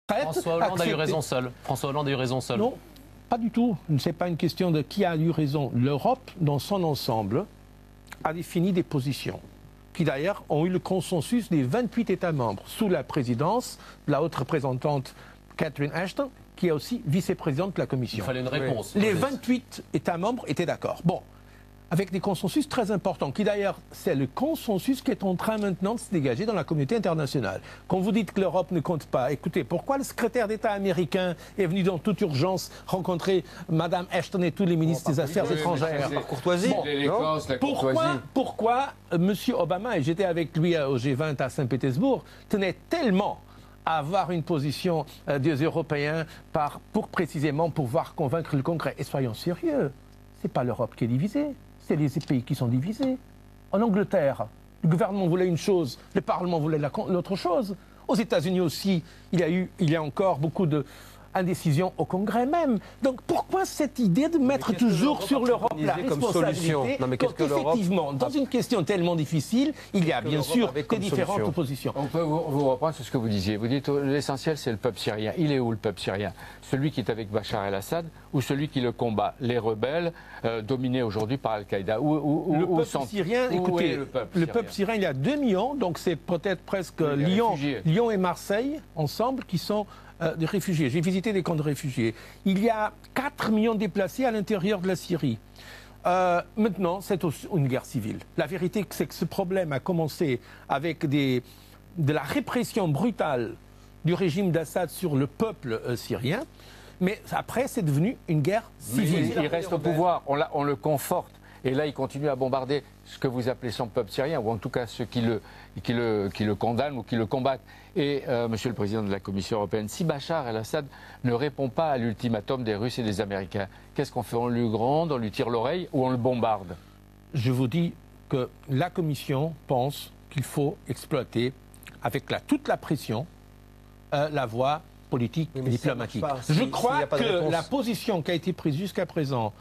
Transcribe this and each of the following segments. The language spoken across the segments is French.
François Hollande a eu raison seul. François Hollande a eu raison seul. Non, pas du tout. Ce n'est pas une question de qui a eu raison. L'Europe, dans son ensemble, a défini des positions qui d'ailleurs ont eu le consensus des 28 États membres, sous la présidence de la haute représentante Catherine Ashton, qui est aussi vice-présidente de la Commission. Il fallait une réponse. Les 28 États membres étaient d'accord. Bon, avec des consensus très importants, qui d'ailleurs, c'est le consensus qui est en train maintenant de se dégager dans la communauté internationale. Quand vous dites que l'Europe ne compte pas, écoutez, pourquoi le secrétaire d'État américain est venu dans toute urgence rencontrer Mme Ashton et tous les ministres des Affaires étrangères? Par courtoisie. Pourquoi M. Obama, et j'étais avec lui au G20 à Saint-Pétersbourg, tenait tellement à avoir une position des Européens pour précisément pouvoir convaincre le Congrès? Et soyons sérieux, ce n'est pas l'Europe qui est divisée. C'est les pays qui sont divisés. En Angleterre, le gouvernement voulait une chose, le Parlement voulait l'autre chose. Aux États-Unis aussi, il y a encore beaucoup d'indécision au Congrès même. Donc pourquoi cette idée de mettre toujours sur l'Europe la responsabilité quand effectivement, dans une question tellement difficile, il y a bien sûr des différentes positions. On peut vous reprendre sur ce que vous disiez. Vous dites l'essentiel c'est le peuple syrien. Il est où le peuple syrien? Celui qui est avec Bachar el-Assad ou celui qui le combat? Les rebelles dominés aujourd'hui par Al-Qaïda. Le peuple syrien, écoutez, le peuple syrien, il y a 2 millions, donc c'est peut-être presque Lyon et Marseille ensemble qui sont des réfugiés. J'ai visité des camps de réfugiés. Il y a 4 millions de déplacés à l'intérieur de la Syrie. Maintenant, c'est une guerre civile. La vérité, c'est que ce problème a commencé avec de la répression brutale du régime d'Assad sur le peuple syrien. Mais après, c'est devenu une guerre civile. Il reste au pouvoir, on le conforte. Et là, il continue à bombarder ce que vous appelez son peuple syrien, ou en tout cas ceux qui le condamnent ou qui le combattent. Et, Monsieur le Président de la Commission européenne, si Bachar el-Assad ne répond pas à l'ultimatum des Russes et des Américains, qu'est-ce qu'on fait? On lui gronde, on lui tire l'oreille ou on le bombarde? Je vous dis que la Commission pense qu'il faut exploiter, avec toute la pression, la voie politique et diplomatique. Je crois que la position qui a été prise jusqu'à présent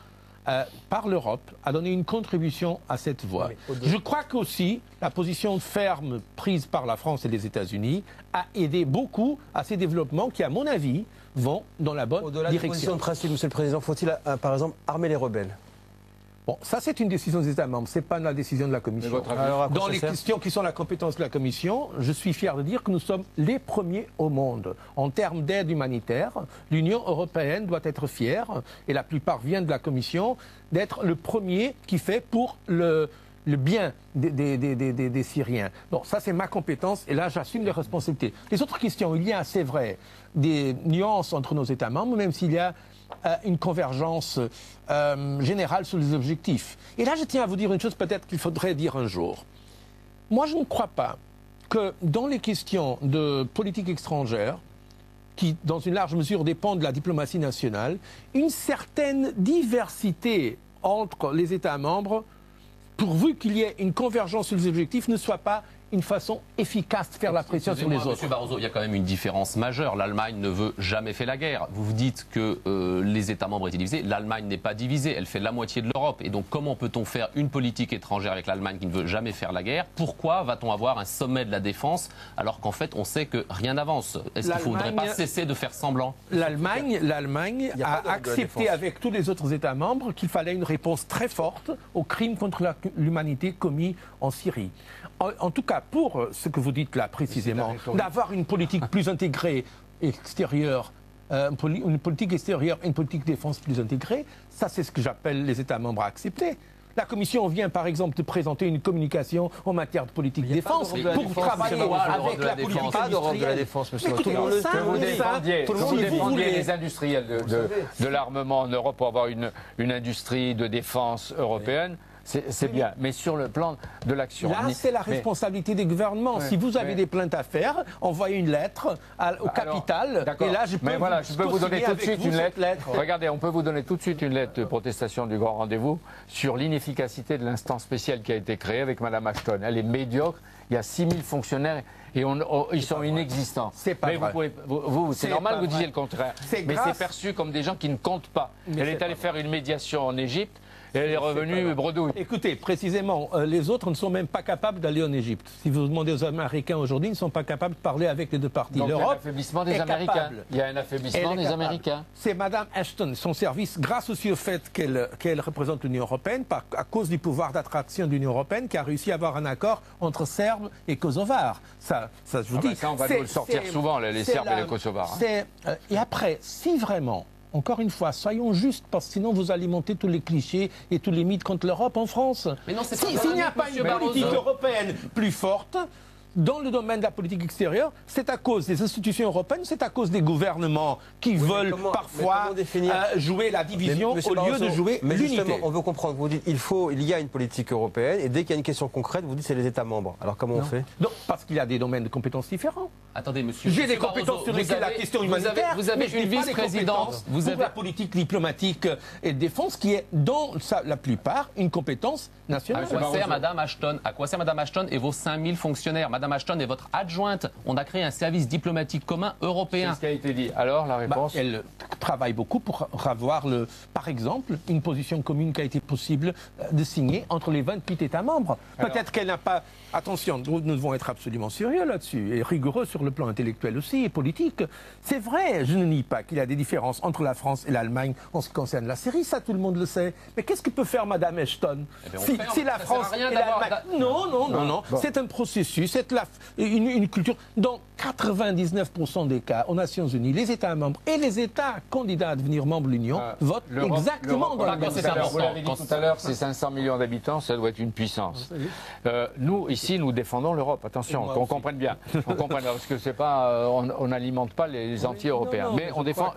par l'Europe a donné une contribution à cette voie. Je crois qu'aussi la position ferme prise par la France et les États-Unis a aidé beaucoup à ces développements qui, à mon avis, vont dans la bonne Au-delà direction. Au-delà de position de principe, Monsieur le Président, faut-il, par exemple, armer les rebelles? Bon, ça c'est une décision des États membres, ce n'est pas la décision de la Commission. Dans les questions qui sont la compétence de la Commission, je suis fier de dire que nous sommes les premiers au monde. En termes d'aide humanitaire, l'Union européenne doit être fière, et la plupart viennent de la Commission, d'être le premier qui fait pour le bien des Syriens. Bon, ça c'est ma compétence, et là j'assume les responsabilités. Les autres questions, il y a, c'est vrai, des nuances entre nos États membres, même s'il y a une convergence générale sur les objectifs. Et là, je tiens à vous dire une chose peut-être qu'il faudrait dire un jour. Moi, je ne crois pas que dans les questions de politique étrangère, qui, dans une large mesure, dépendent de la diplomatie nationale, une certaine diversité entre les États membres, pourvu qu'il y ait une convergence sur les objectifs, ne soit pas une façon efficace de faire la pression sur les autres. Monsieur Barroso, il y a quand même une différence majeure. L'Allemagne ne veut jamais faire la guerre. Vous vous dites que les États membres étaient divisés. L'Allemagne n'est pas divisée. Elle fait la moitié de l'Europe. Et donc, comment peut-on faire une politique étrangère avec l'Allemagne qui ne veut jamais faire la guerre? Pourquoi va-t-on avoir un sommet de la défense alors qu'en fait, on sait que rien n'avance? Est-ce qu'il ne faudrait pas cesser de faire semblant? L'Allemagne a accepté avec tous les autres États membres qu'il fallait une réponse très forte aux crimes contre l'humanité commis en Syrie. En tout cas, pour ce que vous dites là précisément, d'avoir une politique plus intégrée extérieure, une politique extérieure et une politique de défense plus intégrée, ça c'est ce que j'appelle les États membres à accepter. La Commission vient par exemple de présenter une communication en matière de politique de défense pour travailler avec la politique pas d'Europe de la défense, monsieur. Tout le monde vous défendiez les industriels de l'armement en Europe pour avoir une industrie de défense européenne. C'est bien, mais sur le plan de l'action. Là, c'est la responsabilité des gouvernements. Si vous avez des plaintes à faire, envoyez une lettre au capital. Et là, je peux vous donner tout de suite une lettre. Regardez, on peut vous donner tout de suite une lettre de protestation du grand rendez-vous sur l'inefficacité de l'instance spéciale qui a été créée avec Mme Ashton. Elle est médiocre. Il y a 6 000 fonctionnaires et ils sont inexistants. C'est pas vrai. C'est normal que vous disiez le contraire. Mais c'est perçu comme des gens qui ne comptent pas. Elle est allée faire une médiation en Égypte. et elle est revenue bredouille. Écoutez, précisément, les autres ne sont même pas capables d'aller en Égypte. Si vous demandez aux Américains aujourd'hui, ils ne sont pas capables de parler avec les deux parties. Donc l'Europe il y a un affaiblissement des Américains. Il y a un affaiblissement des Américains. C'est Mme Ashton, son service, grâce aussi au fait qu'elle représente l'Union européenne, à cause du pouvoir d'attraction de l'Union européenne, qui a réussi à avoir un accord entre Serbes et Kosovars. Ça je vous dis. Ça, on va nous le sortir souvent, les Serbes et les Kosovars. Et après, si vraiment... Encore une fois, soyons justes, parce que sinon vous alimentez tous les clichés et tous les mythes contre l'Europe en France. Mais non, s'il n'y a pas une politique européenne plus forte, dans le domaine de la politique extérieure, c'est à cause des institutions européennes, c'est à cause des gouvernements qui veulent parfois jouer la division au lieu de jouer l'unité. On veut comprendre, vous dites il y a une politique européenne, et dès qu'il y a une question concrète, vous dites c'est les États membres. Alors comment on fait? Non, parce qu'il y a des domaines de compétences différents. Attendez, monsieur. J'ai des compétences sur la question humanitaire. Vous avez une vice-présidente. Vous avez la politique diplomatique et de défense qui est, dans la plupart, une compétence nationale. À quoi sert Mme Ashton? À quoi sert Mme Ashton et vos 5000 fonctionnaires? Mme Ashton est votre adjointe. On a créé un service diplomatique commun européen. C'est ce qui a été dit. Alors, la réponse? Elle travaille beaucoup pour avoir, par exemple, une position commune qui a été possible de signer entre les 28 États membres. Peut-être qu'elle n'a pas... Attention, nous devons être absolument sérieux là-dessus et rigoureux sur le plan intellectuel aussi et politique. C'est vrai, je ne nie pas qu'il y a des différences entre la France et l'Allemagne en ce qui concerne la Syrie, ça tout le monde le sait. Mais qu'est-ce que peut faire Mme Ashton si la France et l'Allemagne... Non. C'est un processus, c'est une culture. Dans 99% des cas, aux Nations Unies, les États membres et les États candidats à devenir membres de l'Union votent exactement dans la même direction. Vous l'avez dit tout à l'heure, c'est 500 millions d'habitants, ça doit être une puissance. Nous, ici, nous défendons l'Europe. Attention, qu'on comprenne bien. On comprenne bien, parce que c'est pas, on n'alimente pas les anti-européens, mais on défend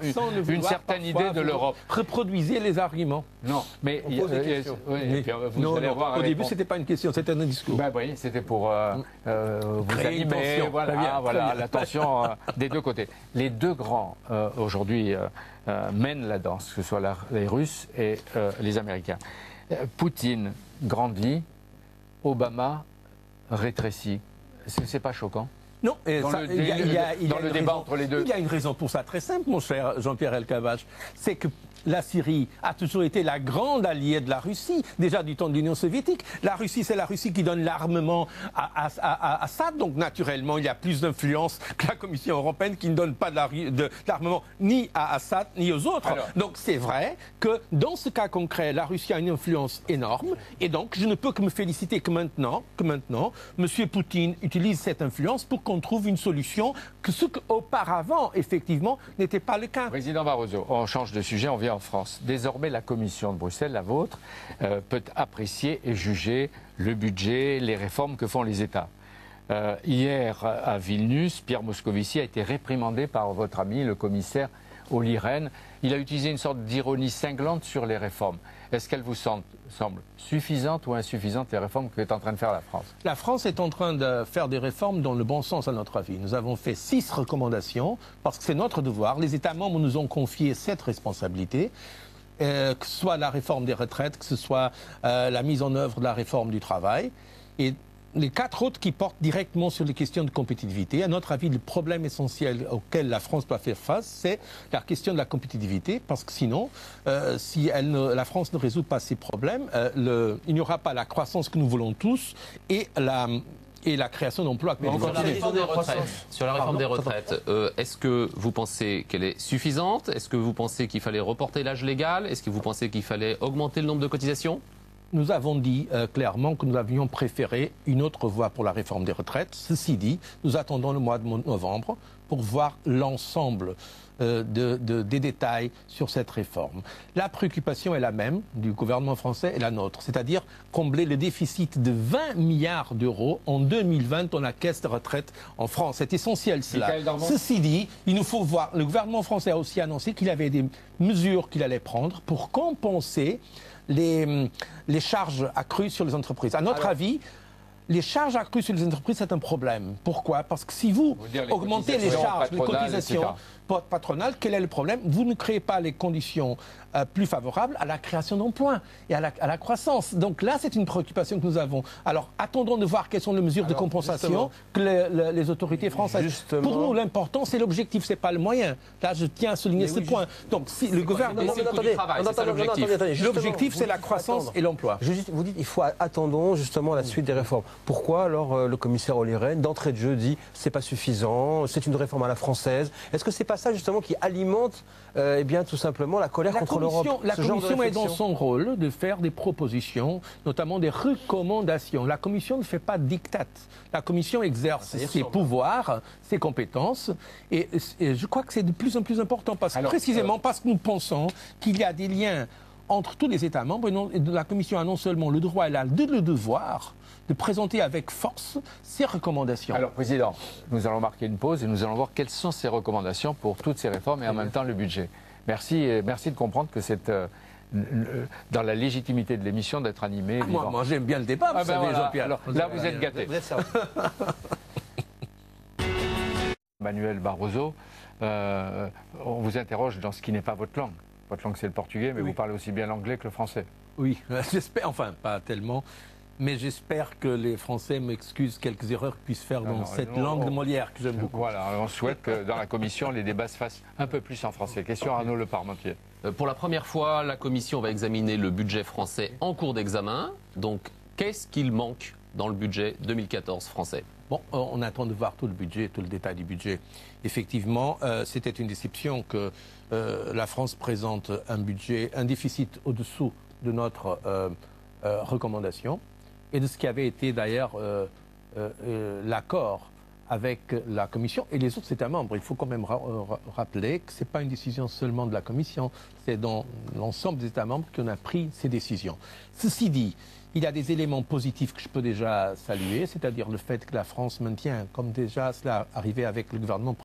une certaine idée de l'Europe. Reproduisez les arguments. Non, mais au début, c'était pas une question, c'était un discours. Ben oui, c'était pour vous animer. Voilà, l'attention des deux côtés. Les deux grands aujourd'hui mènent la danse, que ce soit les Russes et les Américains. Poutine grandit, Obama rétrécit. C'est pas choquant? Non, il y a le débat entre les deux. Il y a une raison pour ça très simple, mon cher Jean-Pierre Elkabbach. C'est que la Syrie a toujours été la grande alliée de la Russie, déjà du temps de l'Union soviétique. La Russie, c'est la Russie qui donne l'armement à Assad, donc naturellement, il y a plus d'influence que la Commission européenne qui ne donne pas de l'armement ni à Assad ni aux autres. Donc c'est vrai que dans ce cas concret, la Russie a une influence énorme, et donc je ne peux que me féliciter que maintenant, M. Poutine utilise cette influence pour qu'on trouve une solution, que ce qu'auparavant, effectivement, n'était pas le cas. Président Barroso, on change de sujet, on vient en France. Désormais, la Commission de Bruxelles, la vôtre, peut apprécier et juger le budget, les réformes que font les États. Hier, à Vilnius, Pierre Moscovici a été réprimandé par votre ami, le commissaire Olli Rehn. Il a utilisé une sorte d'ironie cinglante sur les réformes. Est-ce qu'elles vous semblent suffisantes ou insuffisantes, les réformes qu'est en train de faire la France? La France est en train de faire des réformes dans le bon sens, à notre avis. Nous avons fait 6 recommandations, parce que c'est notre devoir. Les États membres nous ont confié cette responsabilité. Que ce soit la réforme des retraites, que ce soit la mise en œuvre de la réforme du travail. Et les 4 autres qui portent directement sur les questions de compétitivité. À notre avis, le problème essentiel auquel la France doit faire face, c'est la question de la compétitivité, parce que sinon, si la France ne résout pas ces problèmes, il n'y aura pas la croissance que nous voulons tous et la création d'emplois. Sur la réforme des retraites, est-ce que vous pensez qu'elle est suffisante? Est-ce que vous pensez qu'il fallait reporter l'âge légal? Est-ce que vous pensez qu'il fallait augmenter le nombre de cotisations? Nous avons dit clairement que nous avions préféré une autre voie pour la réforme des retraites. Ceci dit, nous attendons le mois de novembre pour voir l'ensemble des détails sur cette réforme. La préoccupation est la même du gouvernement français et la nôtre, c'est-à-dire combler le déficit de 20 milliards d'euros en 2020 dans la caisse de retraite en France. C'est essentiel cela. Ceci dit, il nous faut voir, le gouvernement français a aussi annoncé qu'il avait des mesures qu'il allait prendre pour compenser les charges accrues sur les entreprises. À notre avis, les charges accrues sur les entreprises, c'est un problème. Pourquoi? Parce que si vous augmentez les charges, les cotisations patronales, quel est le problème? Vous ne créez pas les conditions plus favorables à la création d'emplois et à la croissance. Donc là, c'est une préoccupation que nous avons. Alors, attendons de voir quelles sont les mesures de compensation que les autorités françaises... Pour nous, l'important, c'est l'objectif, c'est pas le moyen. Là, je tiens à souligner ce point. Donc, si le gouvernement... L'objectif, c'est la croissance et l'emploi. Vous dites, il faut attendons justement la suite des réformes. Pourquoi alors le commissaire Olli Rehn, d'entrée de jeu, dit c'est pas suffisant, c'est une réforme à la française? Est-ce que c'est pas ça justement qui alimente eh bien tout simplement la colère contre l'Europe? La Commission est dans son rôle de faire des propositions, notamment des recommandations. La Commission ne fait pas de diktat. La Commission exerce ses pouvoirs, ses compétences, et je crois que c'est de plus en plus important, parce que nous pensons qu'il y a des liens entre tous les États membres, et la Commission a non seulement le droit, elle a le devoir de présenter avec force ses recommandations. Alors, Président, nous allons marquer une pause et nous allons voir quelles sont ces recommandations pour toutes ces réformes et en même temps le budget. Merci de comprendre que c'est dans la légitimité de l'émission d'être animé. Moi j'aime bien le débat, vous savez, voilà. Jean-Pierre. Alors, là, vous êtes gâté. Manuel Barroso, on vous interroge dans ce qui n'est pas votre langue. Votre langue, c'est le portugais, mais vous parlez aussi bien l'anglais que le français. Oui, j'espère, enfin, pas tellement, mais j'espère que les Français m'excusent quelques erreurs qu'ils puissent faire dans cette langue de Molière que j'aime beaucoup. Voilà, on souhaite que dans la Commission, les débats se fassent un peu plus en français. Question à Arnaud Le Parmentier. Pour la première fois, la Commission va examiner le budget français en cours d'examen. Donc, qu'est-ce qu'il manque dans le budget 2014 français? Bon, on attend de voir tout le budget, tout le détail du budget. Effectivement, c'était une déception que la France présente un déficit au-dessous de notre recommandation et de ce qui avait été d'ailleurs l'accord avec la Commission et les autres États membres. Il faut quand même rappeler que ce n'est pas une décision seulement de la Commission, c'est dans l'ensemble des États membres qu'on a pris ces décisions. Ceci dit, il y a des éléments positifs que je peux déjà saluer, c'est-à-dire le fait que la France maintient, comme déjà cela arrivait avec le gouvernement